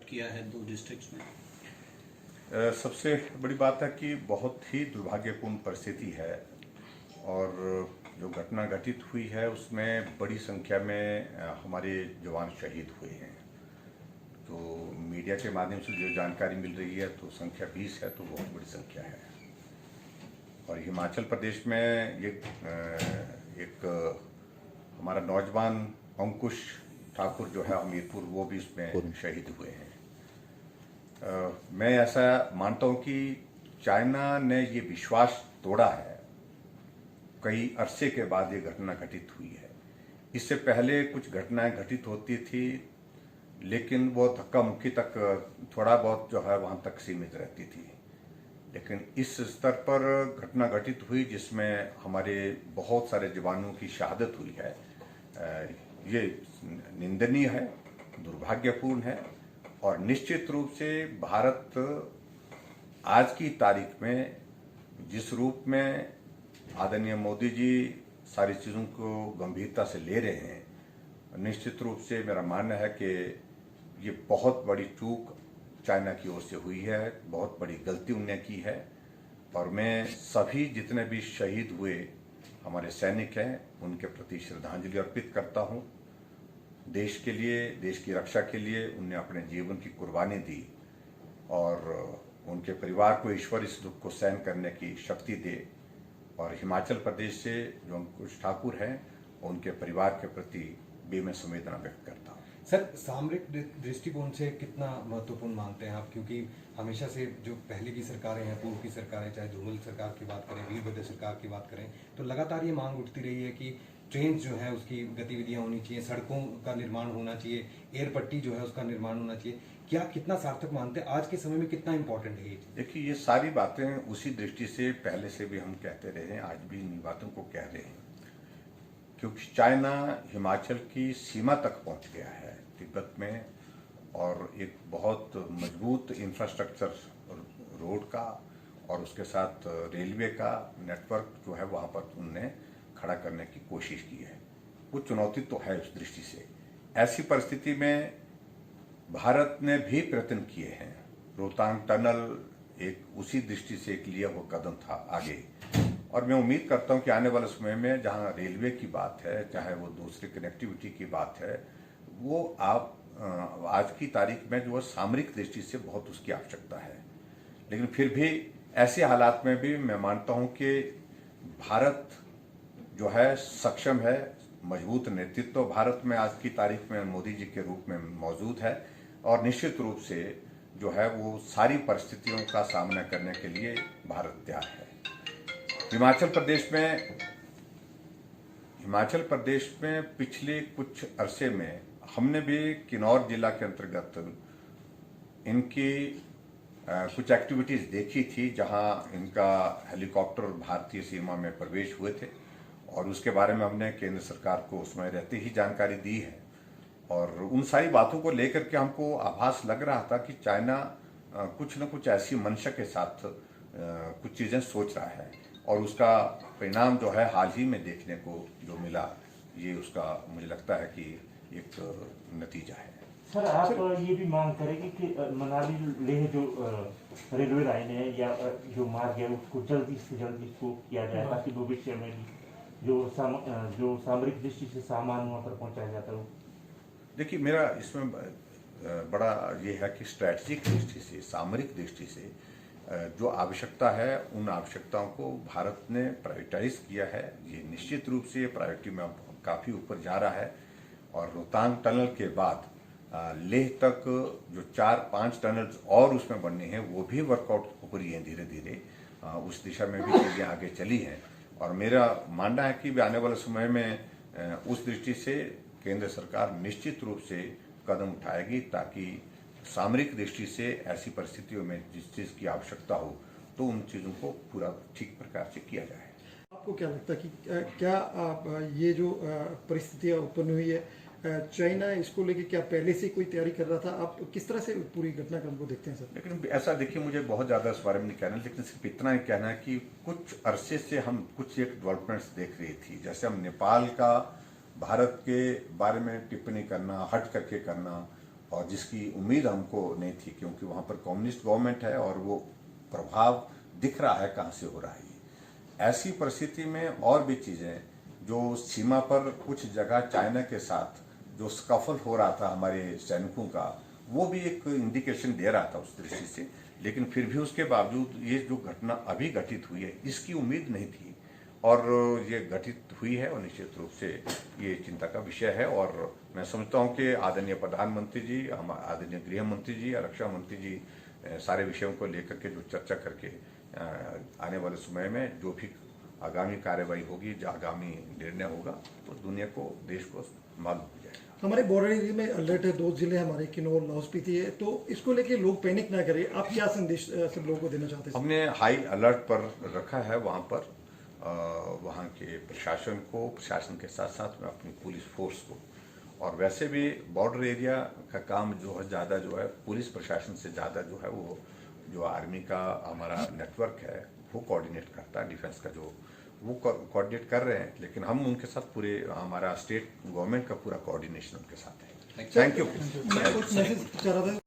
किया है दो डिस्ट्रिक्ट्स में? सबसे बड़ी बात है कि बहुत ही दुर्भाग्यपूर्ण परिस्थिति है और जो घटना घटित हुई है उसमें बड़ी संख्या में हमारे जवान शहीद हुए हैं। तो मीडिया के माध्यम से जो जानकारी मिल रही है तो संख्या 20 है, तो बहुत बड़ी संख्या है। और हिमाचल प्रदेश में एक हमारा नौजवान अंकुश ठाकुर जो है हमीरपुर, वो भी इसमें शहीद हुए हैं। मैं ऐसा मानता हूं कि चाइना ने ये विश्वास तोड़ा है, कई अरसे के बाद ये घटना घटित हुई है। इससे पहले कुछ घटनाएं घटित होती थी, लेकिन वो धक्का मुक्की तक थोड़ा बहुत जो है वहां तक सीमित रहती थी। लेकिन इस स्तर पर घटना घटित हुई जिसमें हमारे बहुत सारे जवानों की शहादत हुई है, ये निंदनीय है, दुर्भाग्यपूर्ण है। और निश्चित रूप से भारत आज की तारीख में जिस रूप में आदरणीय मोदी जी सारी चीज़ों को गंभीरता से ले रहे हैं, निश्चित रूप से मेरा मानना है कि ये बहुत बड़ी चूक चाइना की ओर से हुई है, बहुत बड़ी गलती उन्होंने की है। और मैं सभी जितने भी शहीद हुए हमारे सैनिक हैं उनके प्रति श्रद्धांजलि अर्पित करता हूं। देश के लिए, देश की रक्षा के लिए उन्होंने अपने जीवन की कुर्बानी दी और उनके परिवार को ईश्वर इस दुख को सहन करने की शक्ति दे। और हिमाचल प्रदेश से जो अंकुश ठाकुर हैं उनके परिवार के प्रति भी मैं संवेदना व्यक्त करता हूँ। सर, सामरिक दृष्टिकोण से कितना महत्वपूर्ण मानते हैं आप? क्योंकि हमेशा से जो पहले की सरकारें हैं, पूर्व की सरकारें, चाहे धूमल सरकार की बात करें, वीरभद्र सरकार की बात करें, तो लगातार ये मांग उठती रही है कि ट्रेन जो है उसकी गतिविधियां होनी चाहिए, सड़कों का निर्माण होना चाहिए, एयर पट्टी जो है उसका निर्माण होना चाहिए। क्या कितना सार्थक मानते हैं? आज के समय में कितना इम्पोर्टेंट है ये? देखिए, ये सारी बातें उसी दृष्टि से पहले से भी हम कहते रहे हैं, आज भी इन बातों को कह रहे हैं, क्योंकि चाइना हिमाचल की सीमा तक पहुंच गया है, तिब्बत में, और एक बहुत मजबूत इंफ्रास्ट्रक्चर रोड का और उसके साथ रेलवे का नेटवर्क जो है वहां पर उनने खड़ा करने की कोशिश की है। वो चुनौती तो है उस दृष्टि से। ऐसी परिस्थिति में भारत ने भी प्रयत्न किए हैं। रोहतांग टनल एक उसी दृष्टि से एक लिया हुआ कदम था आगे। और मैं उम्मीद करता हूं कि आने वाले समय में जहां रेलवे की बात है, चाहे वो दूसरी कनेक्टिविटी की बात है, वो आप आज की तारीख में जो सामरिक दृष्टि से बहुत उसकी आवश्यकता है। लेकिन फिर भी ऐसे हालात में भी मैं मानता हूं कि भारत जो है सक्षम है, मजबूत नेतृत्व भारत में आज की तारीख में मोदी जी के रूप में मौजूद है और निश्चित रूप से जो है वो सारी परिस्थितियों का सामना करने के लिए भारत तैयार है। हिमाचल प्रदेश में पिछले कुछ अरसे में हमने भी किन्नौर जिला के अंतर्गत इनकी कुछ एक्टिविटीज देखी थी, जहां इनका हेलीकॉप्टर भारतीय सीमा में प्रवेश हुए थे और उसके बारे में हमने केंद्र सरकार को उसमें रहते ही जानकारी दी है। और उन सारी बातों को लेकर के हमको आभास लग रहा था कि चाइना कुछ न कुछ ऐसी मंशा के साथ कुछ चीजें सोच रहा है और उसका परिणाम जो है हाल ही में देखने को जो मिला, ये उसका मुझे लगता है कि एक नतीजा है। सर, आप ये भी मांग करेंगे कि मनाली लेह जो रेलवे लाइन है या जो मार्ग है उसको जल्दी से जल्दी इसको किया जाए, ताकि भविष्य में भी जो सामरिक दृष्टि से सामान वहाँ पर पहुँचाया जाता है। देखिए, मेरा इसमें बड़ा ये है कि स्ट्रैटेजिक दृष्टि से, सामरिक दृष्टि से जो आवश्यकता है उन आवश्यकताओं को भारत ने प्रायोरिटाइज किया है। ये निश्चित रूप से प्रायोरिटी में काफी ऊपर जा रहा है और रोहतांग टनल के बाद लेह तक जो 4-5 टनल्स और उसमें बनने हैं वो भी वर्कआउट हो रही है धीरे धीरे, उस दिशा में भी चीजें आगे चली हैं। और मेरा मानना है कि आने वाले समय में उस दृष्टि से केंद्र सरकार निश्चित रूप से कदम उठाएगी ताकि सामरिक दृष्टि से ऐसी परिस्थितियों में जिस चीज की आवश्यकता हो तो उन चीजों को पूरा ठीक प्रकार से किया जाए। आपको क्या लगता है कि क्या ये जो परिस्थितियां उत्पन्न हुई है, चाइना इसको लेके क्या पहले से कोई तैयारी कर रहा था? आप किस तरह से पूरी घटनाक्रम को देखते हैं सर? लेकिन ऐसा देखिए, मुझे बहुत ज्यादा इस बारे में नहीं कहना, लेकिन सिर्फ इतना ही कहना है कि कुछ अरसे से हम कुछ एक डेवलपमेंट्स देख रही थी। जैसे हम नेपाल का भारत के बारे में टिप्पणी करना, हट करके करना, और जिसकी उम्मीद हमको नहीं थी, क्योंकि वहाँ पर कम्युनिस्ट गवर्नमेंट है और वो प्रभाव दिख रहा है कहाँ से हो रहा है। ऐसी परिस्थिति में और भी चीज़ें जो सीमा पर कुछ जगह चाइना के साथ जो स्कफल हो रहा था हमारे सैनिकों का, वो भी एक इंडिकेशन दे रहा था उस दृष्टि से। लेकिन फिर भी उसके बावजूद ये जो घटना अभी घटित हुई है, इसकी उम्मीद नहीं थी और ये घटित हुई है और निश्चित रूप से ये चिंता का विषय है। और मैं समझता हूँ कि आदरणीय प्रधानमंत्री जी, हम आदरणीय गृह मंत्री जी, रक्षा मंत्री जी सारे विषयों को लेकर के जो चर्चा करके आने वाले समय में जो भी आगामी कार्रवाई होगी, जो आगामी निर्णय होगा, तो दुनिया को, देश को मालूम हो जाएगा। हमारे बॉर्डर एरिया में अलर्ट है, 2 जिले हमारे किन्नौर लाहौल स्पीति है, तो इसको लेके लोग पैनिक ना करें। आप क्या संदेश सब लोगों को देना चाहते हैं? हमने हाई अलर्ट पर रखा है वहाँ पर, वहाँ के प्रशासन को, प्रशासन के साथ साथ में अपनी पुलिस फोर्स को। और वैसे भी बॉर्डर एरिया का काम जो है ज़्यादा जो है पुलिस प्रशासन से ज़्यादा जो है वो जो आर्मी का हमारा नेटवर्क है वो कोऑर्डिनेट करता है, डिफेंस का जो वो कोऑर्डिनेट कर रहे हैं। लेकिन हम उनके साथ पूरे, हमारा स्टेट गवर्नमेंट का पूरा कोऑर्डिनेशन उनके साथ है। Thank you. मैं कुछ मैसेज चाह रहा था।